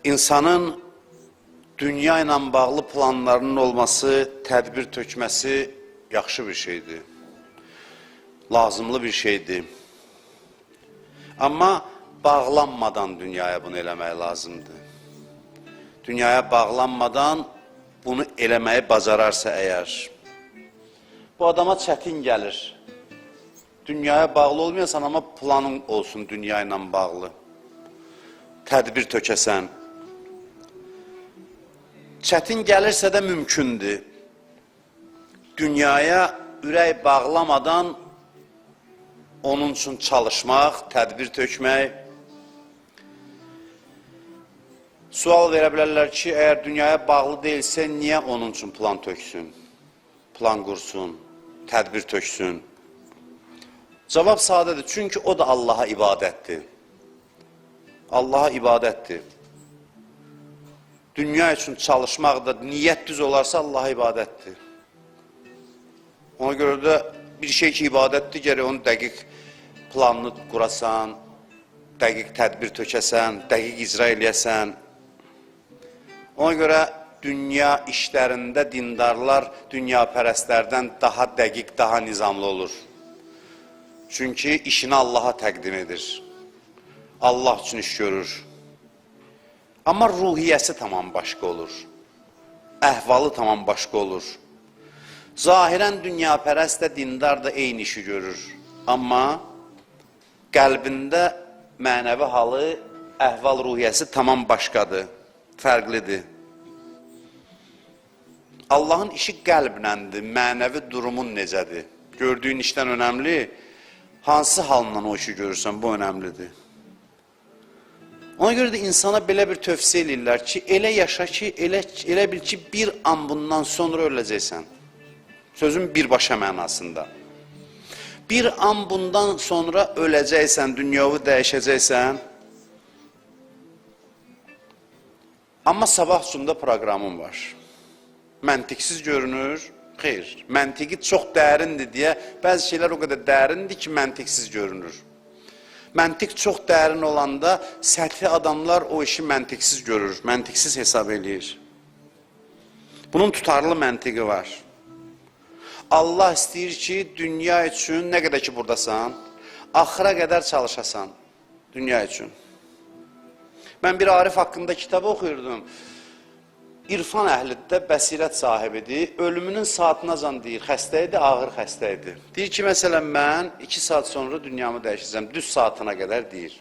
İnsanın dünya ilə bağlı planlarının olması, tədbir tökməsi yaxşı bir şeydir. Lazımlı bir şeydir. Amma bağlanmadan dünyaya bunu eləmək lazımdır. Dünyaya bağlanmadan bunu eləməyi bacararsa əgər, bu adama çətin gəlir. Dünyaya bağlı olmayasan, amma planın olsun dünya ilə bağlı. Tədbir tökəsən. Çətin gəlirsə də mümkündür. Dünyaya ürək bağlamadan onun üçün çalışmaq, tədbir tökmək. Sual verə bilərlər ki, əgər dünyaya bağlı deyilsə, niyə onun üçün plan töksün, plan qursun, tədbir töksün? Cavab sadədir, çünki o da Allaha ibadətdir. Allaha ibadətdir. Dünya üçün çalışmaq da niyyət düz olarsa Allaha ibadətdir. Ona görə də bir şey ki ibadətdir, gərək onu dəqiq planını qurasan, dəqiq tədbir tökəsən, dəqiq icra eləyəsən. Ona görə dünya işlərində dindarlar dünyapərəstlərdən daha dəqiq, daha nizamlı olur. Çünki işini Allaha təqdim edir. Allah üçün iş görür. Amma ruhiyyəsi tamam başqa olur. Əhvalı tamam başqa olur. Zahirən dünyapərəst də dindar da eyni işi görür. Amma qəlbində mənəvi halı, əhval ruhiyyəsi tamam başqadır, fərqlidir. Allahın işi qəlbnəndir, mənəvi durumun necədir? Gördüyün işdən önəmli, hansı halından o işi görürsən, bu önəmlidir. Ona görə də insana belə bir tövsiyə edirlər ki, elə yaşa ki, elə bil ki, bir an bundan sonra öləcəksən. Sözün birbaşa mənasında. Bir an bundan sonra öləcəksən, dünyavi dəyişəcəksən. Amma sabah üçün də proqramın var. Məntiqsiz görünür, xeyr. Məntiqi çox dərindir deyə, bəzi şeylər o qədər dərindir ki, məntiqsiz görünür. Məntiq çox dərin olanda səthi adamlar o işi məntiqsiz görür, məntiqsiz hesab eləyir. Bunun tutarlı məntiqi var. Allah istəyir ki, dünya üçün nə qədər ki buradasan, axıra qədər çalışasan dünya üçün. Mən bir Arif haqqında kitabı oxuyurdum. İrfan əhlidə bəsirət sahibidir, ölümünün saatinacan deyir, xəstə idi, ağır xəstə idi. Deyir ki, məsələn, mən 2 saat sonra dünyamı dəyişəcəm, düz saatına qədər deyir.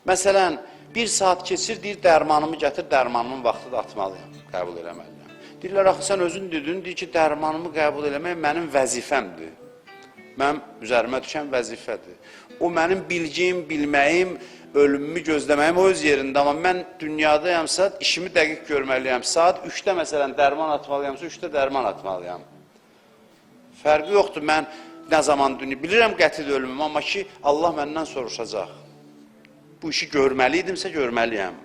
Məsələn, 1 saat keçir, deyir, dərmanımı gətir, dərmanımın vaxtı da atmalıyam, qəbul eləməliyəm. Deyirlər, axı, sən özün dedin, deyir ki, dərmanımı qəbul eləmək mənim vəzifəmdir. Mənim üzərimə düşən vəzifədir. O, mənim bilgiyim, bilməyim, ölümümü gözləməyim o öz yerində, amma mən dünyadayamsa işimi dəqiq görməliyəm. Saat 3-də məsələn dərman atmalıyamsa 3-də dərman atmalıyam. Fərqi yoxdur, mən nə zaman bilirəm qəti ölümüm, amma ki Allah məndən soruşacaq. Bu işi görməliydimsə görməliyəm.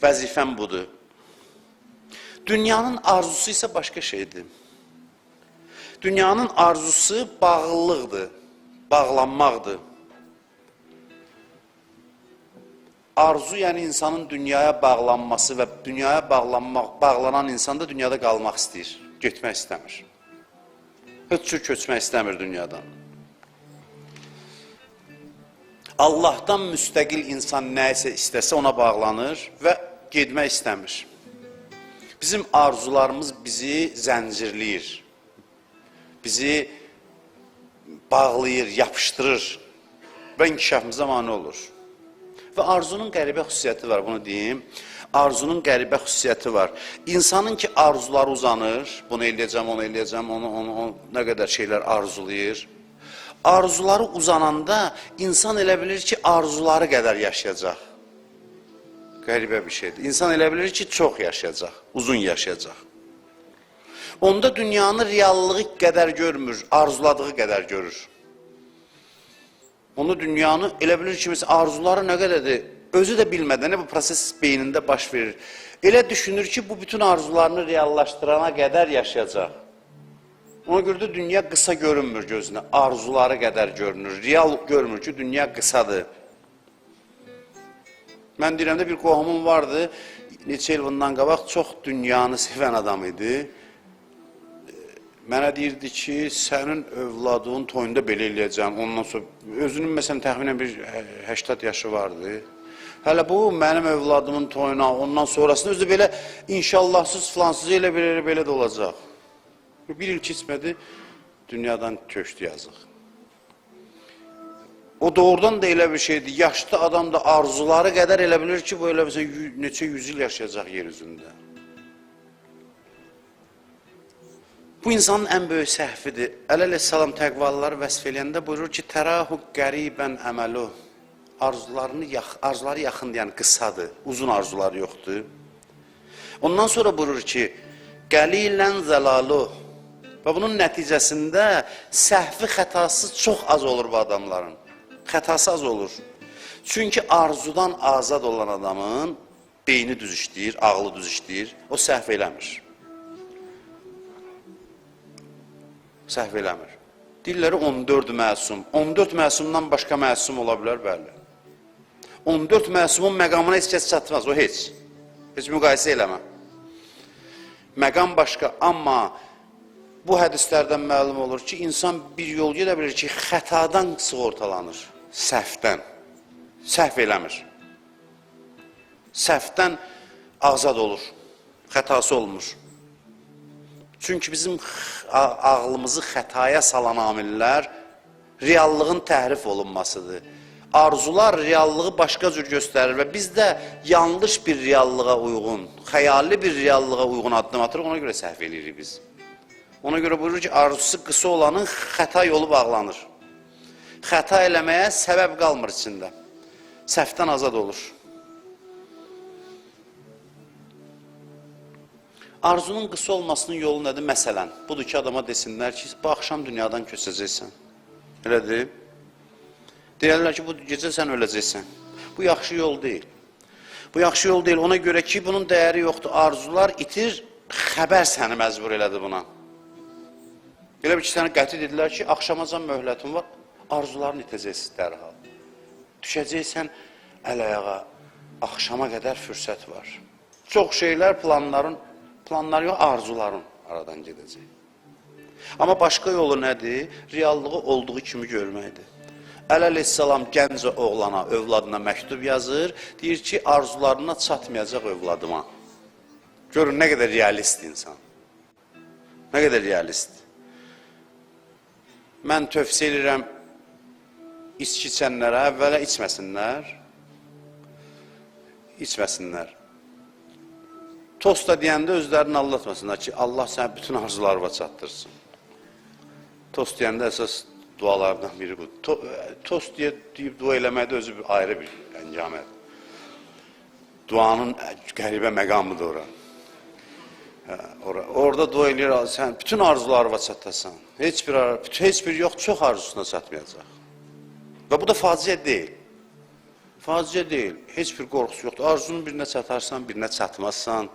Vəzifəm budur. Dünyanın arzusu isə başqa şeydir. Dünyanın arzusu bağlılıqdır, bağlanmaqdır. Arzu, yəni insanın dünyaya bağlanması və dünyaya bağlanan insan da dünyada qalmaq istəyir, getmək istəmir. Heç cür köçmək istəmir dünyadan. Allahdan müstəqil insan nəyisə istəsə ona bağlanır və getmək istəmir. Bizim arzularımız bizi zəncirləyir, bizi bağlayır, yapışdırır və inkişafımıza mane olur. Və arzunun qəribə xüsusiyyəti var, bunu deyim. Arzunun qəribə xüsusiyyəti var. İnsanın ki arzuları uzanır, bunu eləyəcəm, onu eləyəcəm, onu nə qədər şeylər arzulayır. Arzuları uzananda insan elə bilir ki, arzuları qədər yaşayacaq. Qəribə bir şeydir. İnsan elə bilir ki, çox yaşayacaq, uzun yaşayacaq. Onda dünyanı reallığı qədər görmür, arzuladığı qədər görür. Onu dünyanı elə bilir ki, arzuları nə qədərdir, özü də bilmədən bu proses beynində baş verir. Elə düşünür ki, bu bütün arzularını reallaşdırana qədər yaşayacaq. Ona görə də dünya qısa görünmür gözünə, arzuları qədər görünür. Real görmür ki, dünya qısadır. Mən deyirəm də bir qohumum vardı, neçə il bundan qabaq çox dünyanı sevən adam idi. Mənə deyirdi ki, sənin övladının toyunda belə eləyəcəm, ondan sonra, özünün məsələn təxminən bir 80 yaşı vardı. Hələ bu, mənim övladımın toyuna, ondan sonrasında özü belə inşallahsız, filansız elə belə də olacaq. Bir il keçmədi, dünyadan köçdü yazıq. O doğrudan da elə bir şeydir, yaşlı adam da arzuları qədər elə bilir ki, bu elə neçə yüz il yaşayacaq yer üzündə. Bu insanın ən böyük səhvidir. Əleyhissalam təqvalıları vəsf eləyəndə buyurur ki, tərahü qəribən əməlu. Arzuları yaxındır, yəni qısadır, uzun arzuları yoxdur. Ondan sonra buyurur ki, qəlilən zəlalu. Və bunun nəticəsində səhvi, xətası çox az olur bu adamların. Xətası az olur. Çünki arzudan azad olan adamın beyni düz işləyir, ağlı düz işləyir, o səhv eləmir. Səhv eləmir. Dilləri 14 məsum. 14 məsumdan başqa məsum ola bilər, bəli. 14 məsumun məqamına heç kəs çatmaz, o heç. Heç müqayisə eləmə. Məqam başqa, amma bu hədislərdən məlum olur ki, insan bir yol gedə bilir ki, xətadan sığortalanır, səhvdən. Səhv eləmir. Səhvdən azad olur, xətası olmur. Çünki bizim ağlımızı xətaya salan amillər reallığın təhrif olunmasıdır. Arzular reallığı başqa cür göstərir və biz də yanlış bir reallığa uyğun, xəyali bir reallığa uyğun addım atırıq, ona görə səhv eləyirik biz. Ona görə buyurur ki, arzusu qısa olanın xəta yolu bağlanır. Xəta eləməyə səbəb qalmır içində. Səhvdən azad olur. Arzunun qısa olmasının yolu nədir? Məsələn, budur ki, adama desinlər ki, bu axşam dünyadan köçəcəksən. Elədir. Deyərlər ki, bu gecə sən öləcəksən. Bu yaxşı yol deyil. Bu yaxşı yol deyil. Ona görə ki, bunun dəyəri yoxdur. Arzular itir, xəbər səni məcbur elədi buna. Elə bir ki, sənə qəti dedilər ki, axşamacan möhlətin var, arzularını itəcəksin dərhal. Düşəcəksən əl-ayağa, axşama qədər fürsət var. Çox şeylər planları yox, arzuların aradan gedəcək. Amma başqa yolu nədir? Reallığı olduğu kimi görməkdir. Əleyhissalam gənc oğlana, övladına məktub yazır, deyir ki, arzularına çatmayacaq övladıma. Görün, nə qədər realist insan. Nə qədər realist. Mən tövsiyə edirəm, içki içənlərə əvvələ içməsinlər. İçməsinlər. Tost da deyəndə özlərini aldatmasınlar ki, Allah sənə bütün arzularına çatdırsın. Tost deyəndə əsas dualardan biri bu. Tost deyib dua eləməkdə özü ayrı bir əncamət. Duanın qəribə məqamıdır ora. Orada dua eləyir, sən bütün arzularına çatasan. Heç bir yox, çox arzusuna çatmayacaq. Və bu da faciə deyil. Faciə deyil, heç bir qorxusu yoxdur. Arzunun birinə çatarsan, birinə çatmazsan,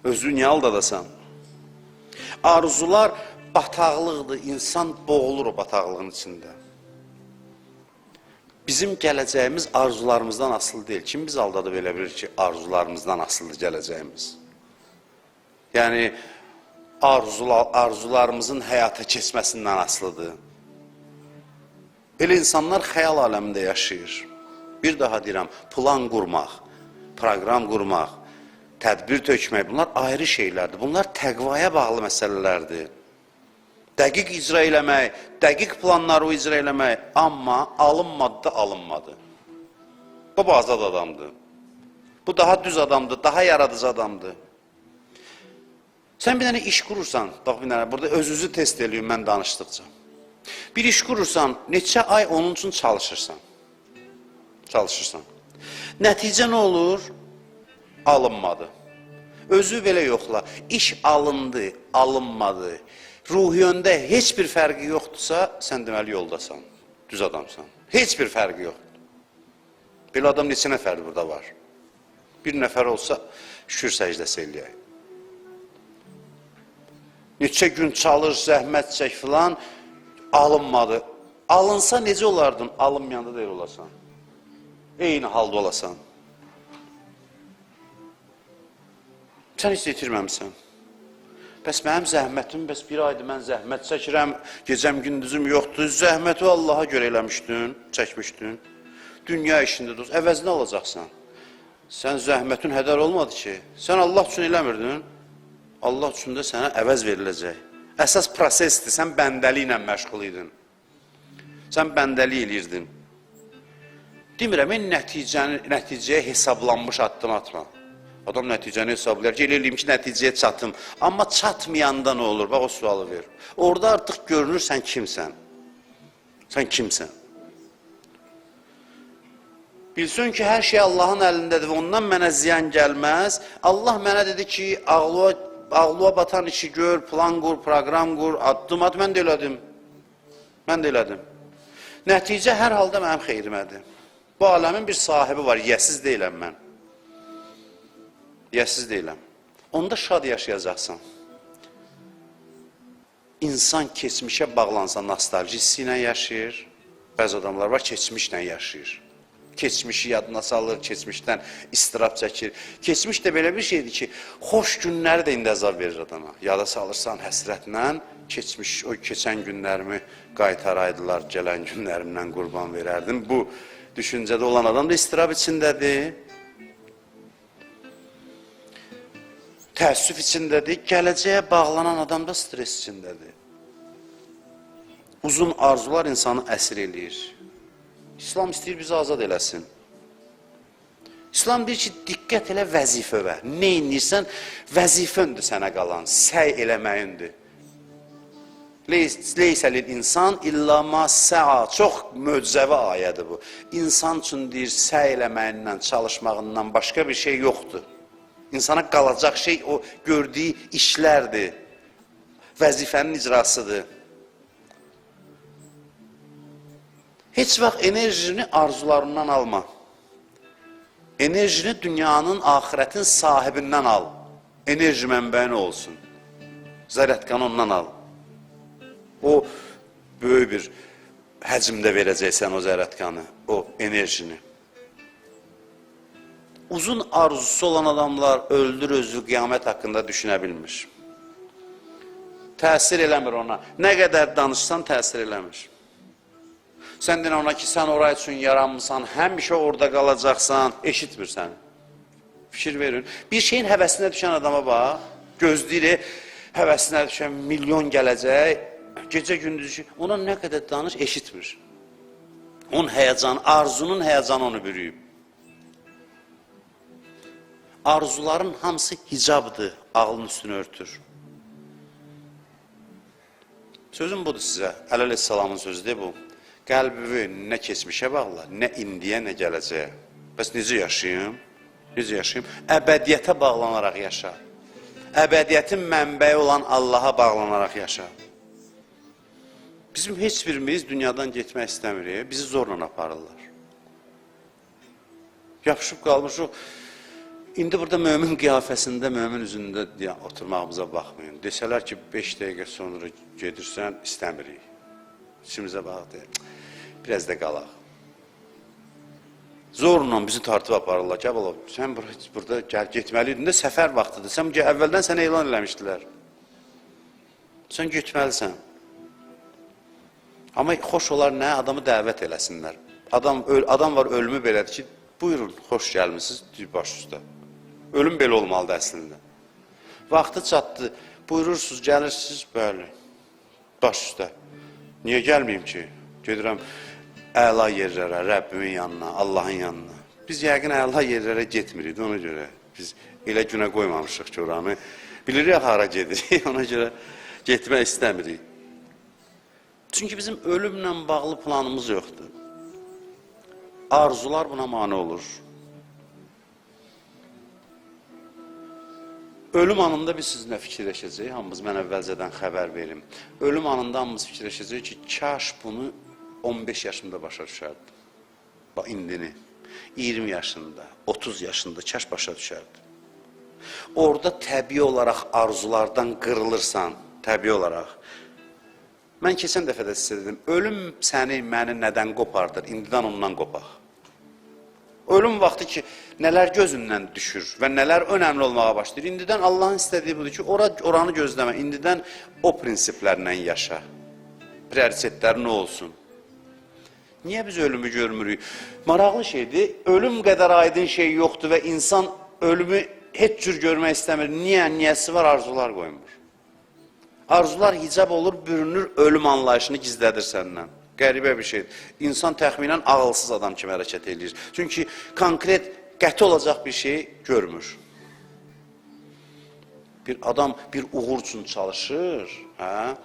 özünü niyə aldadasan? Arzular bataqlıqdır, insan boğulur o bataqlığın içində. Bizim gələcəyimiz arzularımızdan asılı deyil. Kim biz aldadıb elə bilir ki, arzularımızdan asılıdır gələcəyimiz? Yəni, arzularımızın həyata keçməsindən asılıdır. Belə insanlar xəyal aləmində yaşayır. Bir daha deyirəm, plan qurmaq, proqram qurmaq, tədbir tökmək, bunlar ayrı şeylərdir. Bunlar təqvaya bağlı məsələlərdir. Dəqiq icra eləmək, dəqiq planları icra eləmək, amma alınmadı da alınmadı. Bu azad adamdır. Bu daha düz adamdır, daha yaradıcı adamdır. Sən bir dənə iş qurursan, bax bir dənə, burada öz-özü test eləyim mən danışdıqca. Bir iş qurursan, neçə ay onun üçün çalışırsan. Nəticə nə olur? Alınmadı. Özü belə yoxla. İş alındı, alınmadı. Ruhi yöndə heç bir fərqi yoxdursa, sən deməli yoldasan, düz adamsan. Heç bir fərqi yoxdur. Belə adam neçə nəfər burada var? Bir nəfər olsa, şükür səcdəsi eləyək. Neçə gün çalır, zəhmət çək filan, alınmadı. Alınsa necə olardın? Alınmayanda deyil olasan. Eyni halda olasan. Sən heç itirməmsən. Bəs mənim zəhmətim, bəs bir aydır mən zəhmət çəkirəm, gecəm gündüzüm yoxdur, zəhməti Allaha görə eləmişdin, çəkmişdin. Dünya işində dost, əvəzini alacaqsan. Sən zəhmətin hədər olmadı ki, sən Allah üçün eləmirdin, Allah üçün də sənə əvəz veriləcək. Əsas prosesdir, sən bəndəli ilə məşğul idin. Sən bəndəli eləyirdin. Demirəm, nəticəyə hesablanmış addım atma. Adam nəticəni hesablayar ki, eləyim ki, nəticəyə çatım. Amma çatmayanda nə olur? Bax, o sualı ver. Orada artıq görünür sən kimsən. Sən kimsən? Bilsin ki, hər şey Allahın əlindədir və ondan mənə ziyan gəlməz. Allah mənə dedi ki, ağlığa batan işi gör, plan qur, proqram qur, addım at, mən də elədim. Mən də elədim. Nəticə hər halda mənim xeyrimədir. Bu aləmin bir sahibi var, yəsiz deyiləm mən. Yəsiz deyiləm. Onda şad yaşayacaqsan. İnsan keçmişə bağlansa nostalgisi ilə yaşayır. Bəzi adamlar var, keçmişlə yaşayır. Keçmişi yadına salır, keçmişdən istirab çəkir. Keçmiş də belə bir şeydir ki, xoş günləri də indi əzab verir adama. Yada salırsan həsrətlə, keçmiş, o keçən günlərimi qaytaraydılar, gələn günlərimdən qurban verərdim. Bu düşüncədə olan adam da istirab içindədir. Təəssüf içindədir, gələcəyə bağlanan adam da stres içindədir. Uzun arzular insanı əsir eləyir. İslam istəyir bizi azad eləsin. İslam deyir ki, diqqət elə vəzifəvə. Nə inirsən, vəzifəndir sənə qalan, səy eləməyindir. Leysəlil insan illa ma sə'a. Çox möcüzəvi ayədir bu. İnsan üçün deyir, səy eləməyindən, çalışmağından başqa bir şey yoxdur. İnsana qalacaq şey o gördüyü işlərdir, vəzifənin icrasıdır. Heç vaxt enerjini arzularından alma. Enerjini dünyanın, ahirətin sahibindən al. Enerji mənbəyi olsun. Zərətqanı ondan al. O böyük bir həcmdə verəcəksən o zərətqanı, o enerjini. Uzun arzusu olan adamlar öldür özü qiyamət haqqında düşünə bilmir. Təsir eləmir ona. Nə qədər danışsan təsir eləmir. Sən deyən ona ki, sən oraya üçün yaranmısan, həmişə orada qalacaqsan, eşitmir səni. Fikir verin. Bir şeyin həvəsinə düşən adama bax, gözləyir, həvəsinə düşən milyon gələcək, gecə gündüz, ona nə qədər danış, eşitmir. Onun həyəcanı, arzunun həyəcanı onu bürüyüb. Arzuların hamısı hicabdır, ağlın üstünü örtür. Sözüm budur sizə, Əleyhisselamın sözüdür bu. Qəlbi nə keçmişə bağla, nə indiyə, nə gələcəyə. Bəs necə yaşayım? Necə yaşayım? Əbədiyyətə bağlanaraq yaşa. Əbədiyyətin mənbəyi olan Allaha bağlanaraq yaşa. Bizim heç birimiz dünyadan getmək istəmirik, bizi zorla aparırlar. Yapışıb qalmışıq. İndi burada mömin qiyafəsində, mömin üzündə oturmağımıza baxmayın. Desələr ki, 5 dəqiqə sonra gedirsən, istəmirik. İçimizə bax deyil, biraz da qalaq. Zorla bizi tartıb aparırlar ki, sən burada getməliydin də səfər vaxtıdır. Sən əvvəldən sənə elan eləmişdilər. Sən getməlisən. Amma xoş olar nə? Adamı dəvət eləsinlər. Adam var, ölümü belədir ki, buyurun, xoş gəlmişsiniz, baş üstə. Ölüm belə olmalıdır əslində. Vaxtı çatdı, buyurursunuz, gəlirsiniz, bəli, baş üstə. Niyə gəlməyim ki? Gedirəm əla yerlərə, Rəbbimin yanına, Allahın yanına. Biz yəqin əla yerlərə getmirik, ona görə. Biz elə günə qoymamışıq ki, oranı. Bilirik, hara gedirik, ona görə getmək istəmirik. Çünki bizim ölümlə bağlı planımız yoxdur. Arzular buna mane olur. Ölüm anında biz sizinlə fikirləşəcəyik, hamımız mən əvvəlcədən xəbər verim. Ölüm anında hamımız fikirləşəcəyik ki, kaş bunu 15 yaşımda başa düşərdim. Bax, indini, 20 yaşında, 30 yaşında kaş başa düşərdim. Orada təbii olaraq arzulardan qırılırsan, təbii olaraq. Mən keçən dəfə də sizə dedim, ölüm səni, məni nədən qopardır, indidən ondan qopaq. Ölüm vaxtı ki, nələr gözündən düşür və nələr önəmli olmağa başlayır. İndidən Allahın istədiyi budur ki, oranı gözləmə. İndidən o prinsiplərlə yaşa. Prioritetlər nə olsun? Niyə biz ölümü görmürük? Maraqlı şeydir. Ölüm qədər aydın şey yoxdur və insan ölümü heç cür görmək istəmir. Niyəsi var, arzular qoymur. Arzular hicab olur, bürünür, ölüm anlayışını gizlədir səndən. Qəribə bir şeydir. İnsan təxminən ağılsız adam kimi hərəkət edir. Çünki konkret, qəti olacaq bir şey görmür. Bir adam bir uğur üçün çalışır, hə?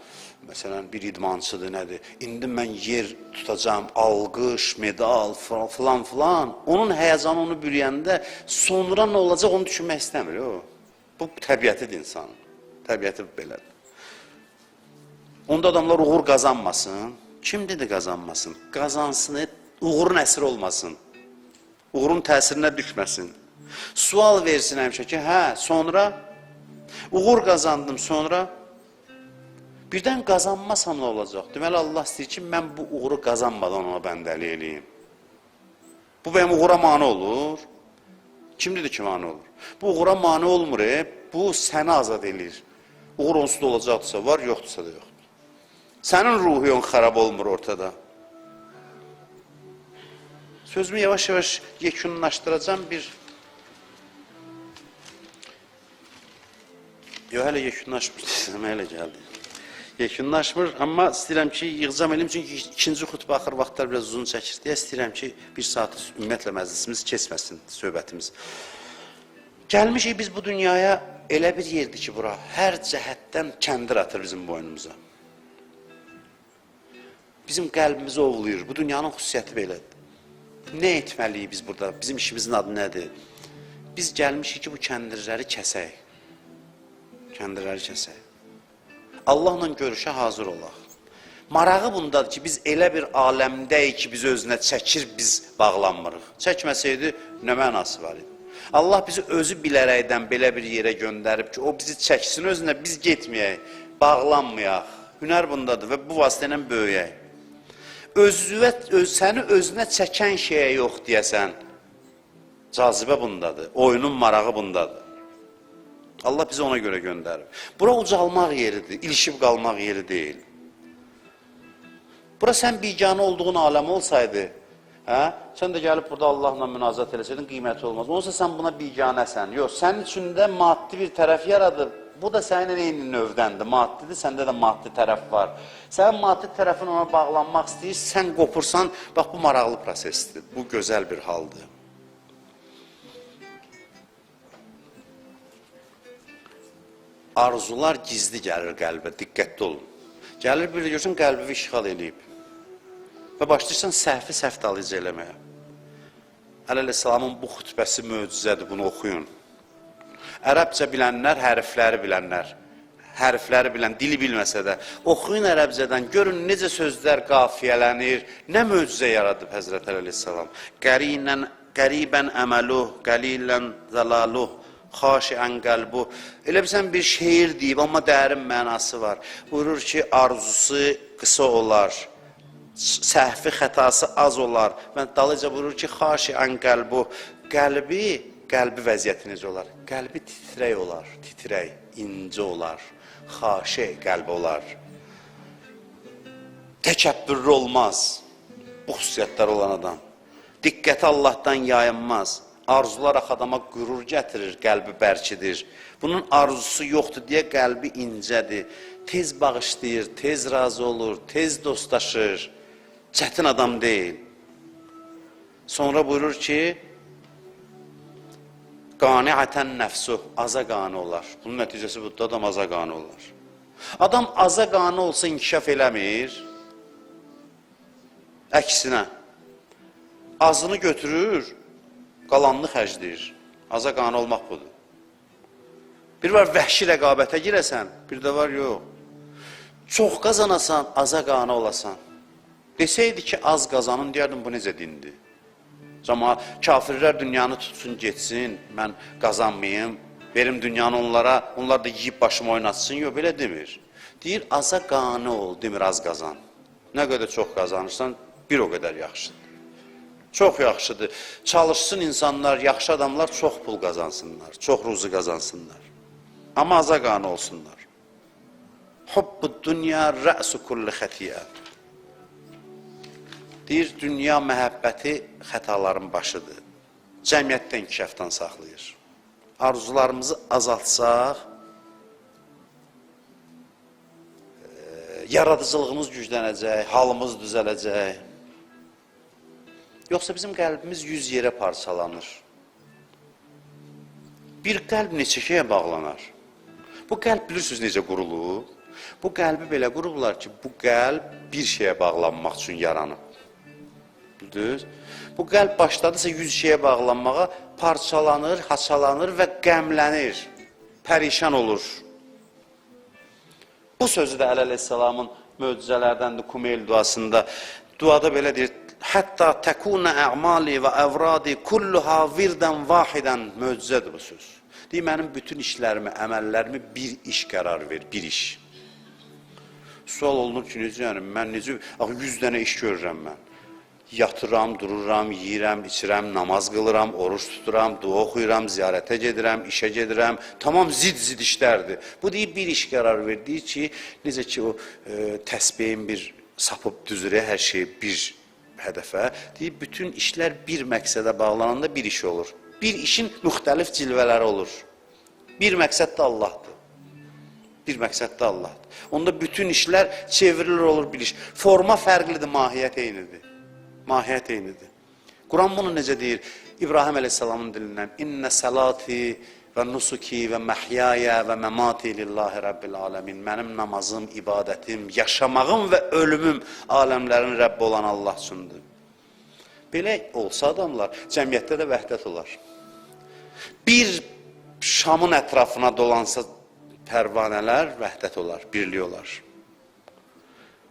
Məsələn, bir idmançıdır, nədir? İndi mən yer tutacam, alqış, medal, filan. Onun həyəcanı onu bürüyəndə sonra nə olacaq onu düşünmək istəmir. Bu təbiətidir insanın. Təbiəti belədir. Onda adamlar uğur qazanmasın. Kim dedi qazanmasın? Qazansın, uğurun əsiri olmasın. Uğurun təsirinə düşməsin. Sual versin həmişə ki, sonra uğur qazandım, sonra birdən qazanmasam nə olacaq? Deməli, Allah istəyir ki, mən bu uğuru qazanmadan ona bəndəli eləyim. Bu benim uğura mane olur. Kim dedi ki, mane olur? Bu uğura mane olmur, bu səni azad edir. Uğur onsuz da olacaqdırsa var, yoxdursa da yoxdur. Sənin ruhun xarab olmur ortada. Sözümü yavaş-yavaş yekunlaşdıracağım bir... Yox, hələ yekunlaşmır, sizimə elə gəldi. Yekunlaşmır, amma istəyirəm ki, yığcam elim, çünki ikinci xutbə axır vaxtlar biraz uzun çəkir deyə istəyirəm ki, bir saat ümumiyyətlə məclisimiz keçməsin, söhbətimiz. Gəlmişik biz bu dünyaya elə bir yerdir ki, bura hər cəhətdən kəndir atır bizim boynumuza. Bizim qəlbimizi ovlayır, bu dünyanın xüsusiyyəti belədir. Nə etməliyik biz burada, bizim işimizin adı nədir? Biz gəlmişik ki, bu kəndirləri kəsək. Kəndirləri kəsək. Allahla görüşə hazır olaq. Marağı bundadır ki, biz elə bir aləmdəyik ki, biz özünə çəkir, biz bağlanmırıq. Çəkməsəydi, nə mənası var idi? Allah bizi özü bilərəkdən belə bir yerə göndərib ki, o bizi çəksin özünə, biz getməyək, bağlanmayaq. Hünər bundadır və bu vasitə ilə böyüyək. Səni özünə çəkən şeyə yox deyəsən, cazibə bundadır, oyunun marağı bundadır. Allah bizi ona görə göndərir. Bura ucalmaq yeridir, ilişib qalmaq yeri deyil. Bura sən biganə olduğun aləm olsaydı, sən də gəlib burada Allahla münazat eləsəydin, qiyməti olmaz. Onsa sən buna biganəsən. Yox, sənin içində maddi bir tərəf yaradıb. Bu da sənin eyni növdəndir, maddidir, səndə də maddi tərəf var. Sən maddi tərəfin ona bağlanmaq istəyir, sən qopursan, bax bu maraqlı prosesdir, bu gözəl bir haldır. Arzular gizli gəlir qəlbə, diqqətli olun. Gəlir, bir də görsən, qəlbi işğal eləyib. Və başlayırsan səhvi səftalıcı eləməyə. Əleyhisselamın bu xütbəsi möcüzədir, bunu oxuyun. Ərəbcə bilənlər, hərfləri bilən, dili bilməsə də, oxuyun ərəbcədən, görün necə sözlər qafiyələnir, nə möcüzə yaradıb Həzrət Əleyhisselam. Qəribən əməluh, qəlilən zəlaluh, xaşiən qəlbu. Elə bilsən bir şeir deyib, amma dərin mənası var. Buyurur ki, arzusu qısa olar, səhvi xətası az olar. Və dalıca buyurur ki, xaşiən qəlbu, qəlbi vəziyyəti necə olar? Qəlbi titrək olar, titrək, incə olar, xaşi qəlbi olar. Təkəbbürlü olmaz, bu xüsusiyyətlər olan adam. Diqqəti Allahdan yayınmaz. Arzular adama qürur gətirir, qəlbi bərkidir. Bunun arzusu yoxdur deyə qəlbi incədir. Tez bağışlayır, tez razı olur, tez dostlaşır. Çətin adam deyil. Sonra buyurur ki, qaniətən nəfsuh, aza qani olar. Bunun nəticəsi budur, adam aza qani olar. Adam aza qani olsa inkişaf eləmir. Əksinə, azını götürür, qalanını xərcləyir. Aza qani olmaq budur. Bir var vəhşi rəqabətə girəsən, bir də var yox. Çox qazanasan, aza qani olasan. Desəydi ki, az qazanın, deyərdim, bu necə dindir? Amma kafirlər dünyanı tutsun, getsin, mən qazanmayayım, verim dünyanı onlara, onlar da yiyib başımı oynatsın, yox, belə demir. Deyir, aza qani ol, demir, az qazan. Nə qədər çox qazanırsan, bir o qədər yaxşıdır. Çox yaxşıdır. Çalışsın insanlar, yaxşı adamlar çox pul qazansınlar, çox ruzi qazansınlar. Amma aza qanı olsunlar. Hubbud dünya rə'su kulli xətiyyə. Deyir, dünya məhəbbəti xətaların başıdır. Cəmiyyətdə inkişafdan saxlayır. Arzularımızı azaltsaq, yaradıcılığımız güclənəcək, halımız düzələcək. Yoxsa bizim qəlbimiz 100 yerə parçalanır. Bir qəlb neçəyə bağlanar? Bu qəlb bilirsiniz necə qurulub? Bu qəlbi belə qurublar ki, bu qəlb bir şeyə bağlanmaq üçün yaranıb. Bildiniz? Bu qəlb başladısa 100 şeyə bağlanmağa parçalanır, haçalanır və qəmlənir, pərişan olur. Bu sözü də Əleyhisselamın möcüzələrdəndir Kumeyl duasında. Duada belə deyir, hətta təkunə ə'mali və əvradi kulluha virdən vahidən möcüzədir bu söz. Deyir, mənim bütün işlərimi, əməllərimi bir iş qərar ver, bir iş. Sual olunur ki, necə yəni, mən necə, 100 dənə iş görürəm mən. Yatıram, dururam, yiyirəm, içirəm, namaz qılıram, oruç tuturam, dua oxuyuram, ziyarətə gedirəm, işə gedirəm. Tamam, zid işlərdir. Bu deyib bir iş qərar verdiyi ki, necə ki o təsbehin bir sapıb düzürə hər şey bir hədəfə. Deyib, bütün işlər bir məqsədə bağlananda bir iş olur. Bir işin müxtəlif cilvələri olur. Bir məqsəd də Allahdır. Bir məqsəd də Allahdır. Onda bütün işlər çevrilir olur bir iş. Forma fərqlidir, mahiyyət eynidir. Mahiyyət eynidir. Quran bunu necə deyir? İbrahim Aleyhisselamın dilindən İnnə səlati və nusuki və məhyaya və məmati lillahi Rabbil aləmin. Mənim namazım, ibadətim, yaşamağım və ölümüm aləmlərin Rəbbi olan Allah üçündür. Belə olsa adamlar, cəmiyyətdə də vəhdət olar. Bir şamın ətrafına dolansa pərvanələr vəhdət olar, birlik olar.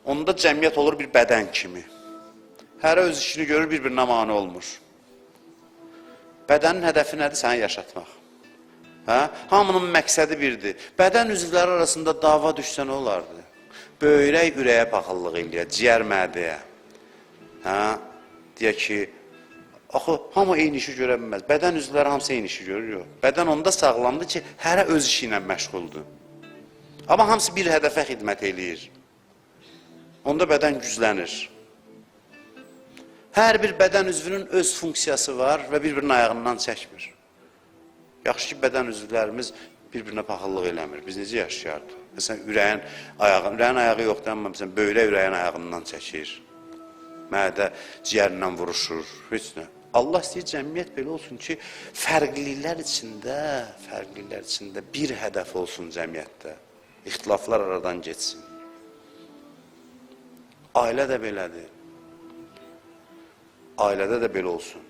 Onda cəmiyyət olur bir bədən kimi. Hərə öz işini görür, bir-birinə mane olmur. Bədənin hədəfi nədir? Səni yaşatmaq. Hamının məqsədi birdir. Bədən üzvləri arasında dava düşsə nə olardı? Böyrək ürəyə paxıllıq eləyər, ciyər mədəyə. Deyək ki, axı, hamı eyni işi görə bilməz. Bədən üzvləri hamısı eyni işi görür, yox. Bədən onda sağlamdır ki, hərə öz işi ilə məşğuldur. Amma hamısı bir hədəfə xidmət eləyir. Onda bədən güclənir. Hər bir bədən üzvünün öz funksiyası var və bir-birinin ayağından çəkmir. Yaxşı ki, bədən üzvlərimiz bir-birinə paxıllıq eləmir. Biz necə yaşayardıq? Məsələn, ürəyin ayağı yoxdur, amma böyrək ürəyin ayağından çəkir. Mədə ciyərlə vuruşur. Heç nə. Allah istəyir, cəmiyyət belə olsun ki, fərqliliklər içində bir hədəf olsun cəmiyyətdə. İxtilaflar aradan geçsin. Ailə də belədir. Ailədə də belə olsun.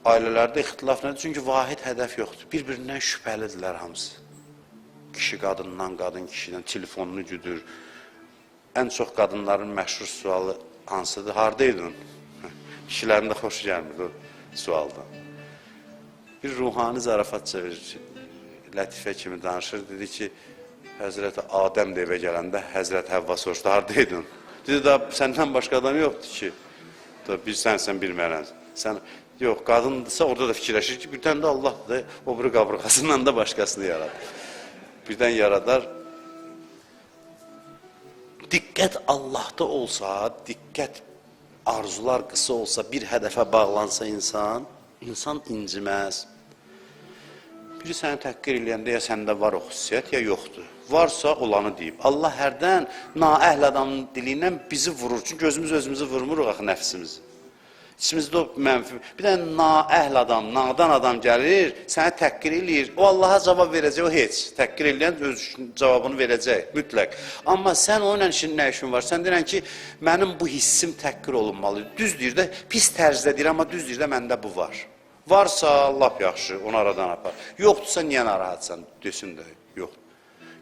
Ailələrdə ixtilaf nədir? Çünki vahid hədəf yoxdur. Bir-birindən şübhəlidirlər hamısı. Kişi qadından, qadın kişidən telefonunu güdür. Ən çox qadınların məşhur sualı hansıdır? Haradaydın? Kişilərin də xoş gəlmir o sualdan. Bir ruhani zarafatça bir lətifə kimi danışır. Dedi ki, Həzrət Adəm də evə gələndə Həzrət Həvva soruşdu, haradaydın? Dedi, da səndən başqa adam yoxdur ki. Bir sənsən, bir mənənsən. Yox, qadındırsa orada da fikirləşir ki, birdən də Allahdır da, o biri qabrıqasından da başqasını yaradır. Birdən yaradar. Diqqət Allahda olsa, diqqət arzular qısa olsa, bir hədəfə bağlansa insan inciməz. Biri səni təhqir eləyəndə ya səndə var o xüsusiyyət, ya yoxdur. Varsa olanı deyib. Allah hərdən naəhl adamın dili ilə bizi vurur. Çünki özümüzü vurmuruq axı nəfsimizi. İçimizdə o mənfi. Bir də naəhl adam, nadan adam gəlir, səni təhqir eləyir. O Allaha cavab verəcək, o heç. Təhqir eləyən öz cavabını verəcək, mütləq. Amma sən onunla nə işin var? Sən deyirən ki, mənim bu hissim təhqir olunmalı. Düz deyir də, pis tərzdə deyir, amma düz deyir də, məndə bu var. Varsa, lap yaxşı, onu aradan apar. Yoxdursa, niyə narahatsan? Desin də, yoxdur.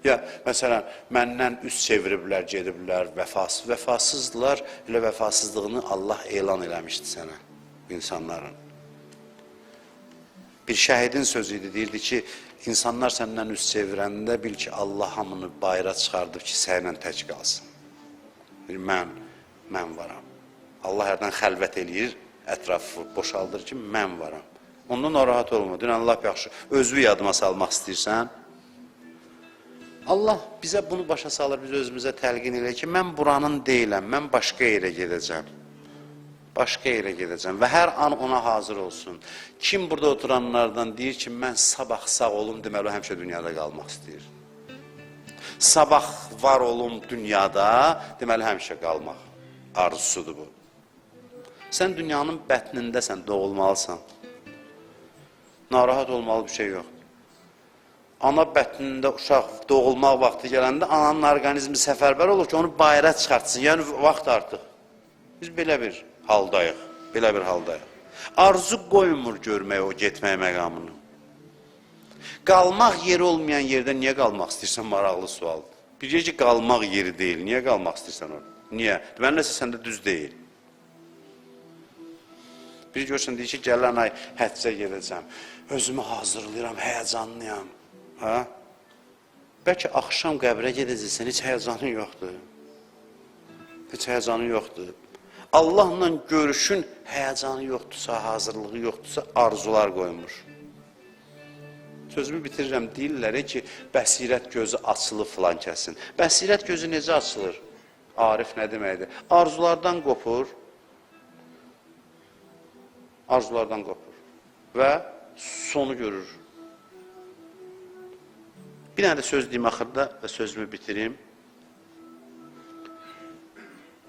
Ya, məsələn, məndən üst çeviriblər, gediblər, vəfasızdılar, elə vəfasızlığını Allah elan eləmişdi sənə, insanların. Bir şəhidin sözü idi, deyirdi ki, insanlar səndən üst çevirəndə bil ki, Allah hamını bayıra çıxardıb ki, sənlə tək qalsın. Mən varam. Allah hərdən xəlvət eləyir, ətrafı boşaldır ki, mən varam. Ondan narahat olma, dünən lap yaxşı. Özünü yadıma salmaq istəyirsən. Allah bizə bunu başa salır, biz özümüzə təlqin elə ki, mən buranın deyiləm, mən başqa yerə gedəcəm. Başqa yerə gedəcəm və hər an ona hazır olsun. Kim burada oturanlardan deyir ki, mən sabah sağ olum, deməli o həmişə dünyada qalmaq istəyir. Sabah var olum dünyada, deməli həmişə qalmaq arzusudur bu. Sən dünyanın bətnindəsən, doğulmalısan. Narahat olmalı bir şey yox. Ana bətnində uşaq doğulmaq vaxtı gələndə ananın orqanizmi səfərbər olur ki, onu bayıra çıxartsın. Yəni vaxt artıq. Biz belə bir haldayıq, belə bir haldayıq. Arzu qoymur görmək o getmək məqamını. Qalmaq yeri olmayan yerdə niyə qalmaq istəyirsən, maraqlı sualdır. Bir ki, qalmaq yeri deyil, niyə qalmaq istəyirsən orada? Niyə? Deməli, nəsə səndə düz deyil. Bir görsən, deyir ki, gələn ay həccə gedəcəm, özümü hazırlayıram, həyəcanlıyam. Hə? Bəlkə axşam qəbrə gedəcəksən, heç həyəcanın yoxdur. Heç həyəcanın yoxdur. Allahla görüşün həyəcanı yoxdursa, hazırlığı yoxdursa, arzular qoymur. Sözümü bitirirəm, deyirlər ki, bəsirət gözü açılır filan kəsin. Bəsirət gözü necə açılır? Arif nə deməkdir? Arzulardan qopur. Arzulardan qopur. Və sonu görür. Bir dənə də söz deyim axırda və sözümü bitirim.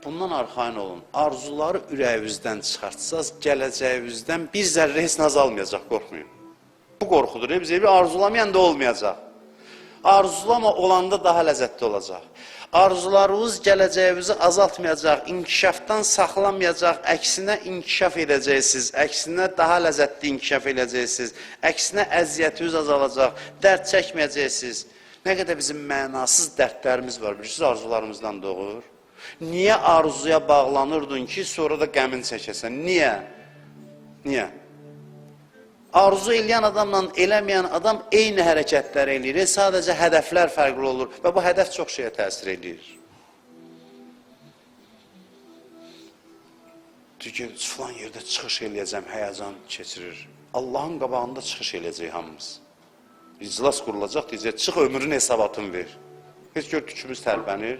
Bundan arxain olun. Arzuları ürəyinizdən çıxartsaz, gələcəyinizdən bir zərrə heç naz almayacaq, qorxmayın. Bu qorxudur. Bizə bir arzulamayan da olmayacaq. Arzulama olanda daha ləzzətli olacaq. Arzularınız gələcəyinizi azaltmayacaq, inkişafdan saxlamayacaq, əksinə inkişaf edəcəksiniz, əksinə daha ləzzətli inkişaf edəcəksiniz, əksinə əziyyətiniz azalacaq, dərd çəkməyəcəksiniz. Nə qədər bizim mənasız dərdlərimiz var, bilirsiniz, arzularımızdan doğur. Niyə arzuya bağlanırdın ki, sonra da qəmin çəkəsən? Niyə? Niyə? Arzu eləyən adamla eləməyən adam eyni hərəkətlər eləyir. Sadəcə hədəflər fərqli olur və bu hədəf çox şeyə təsir eləyir. Deyir ki, filan yerdə çıxış eləyəcəm, həyəcan keçirir. Allahın qabağında çıxış eləyəcək hamımız. İclas qurulacaq, deyəcək, çıx ömrün hesabatını ver. Heç gör tükümüz tərpənir.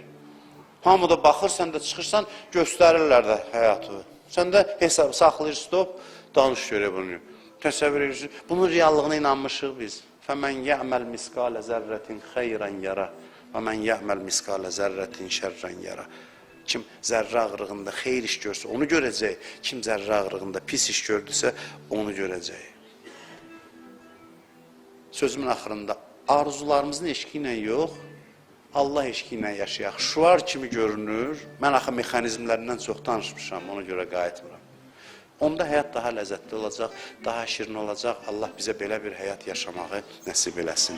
Hamı da baxır, sən də çıxırsan, göstərirlər də həyatı. Sən də hesab saxlayır, stop, danış görək bunu. Təsəvvür edirsiniz. Bunun reallığına inanmışıq biz. فَمَنْ يَعْمَلْ مِسْقَالَ زَرَّةٍ خَيْرًا يَرَى وَمَنْ يَعْمَلْ مِسْقَالَ زَرَّةٍ شَرًّا يَرَى. Kim zərrə ağrığında xeyir iş görsə, onu görəcək. Kim zərrə ağrığında pis iş gördüsə, onu görəcək. Sözümün axırında, arzularımızın eşqi ilə yox, Allah eşqi ilə yaşayaq. Şuar kimi görünür. Mən axı mexanizmlərindən çox danışmışam, ona görə qayıtmıram. Onda həyat daha ləzzətli olacaq, daha şirin olacaq. Allah bizə belə bir həyat yaşamağı nəsib eləsin.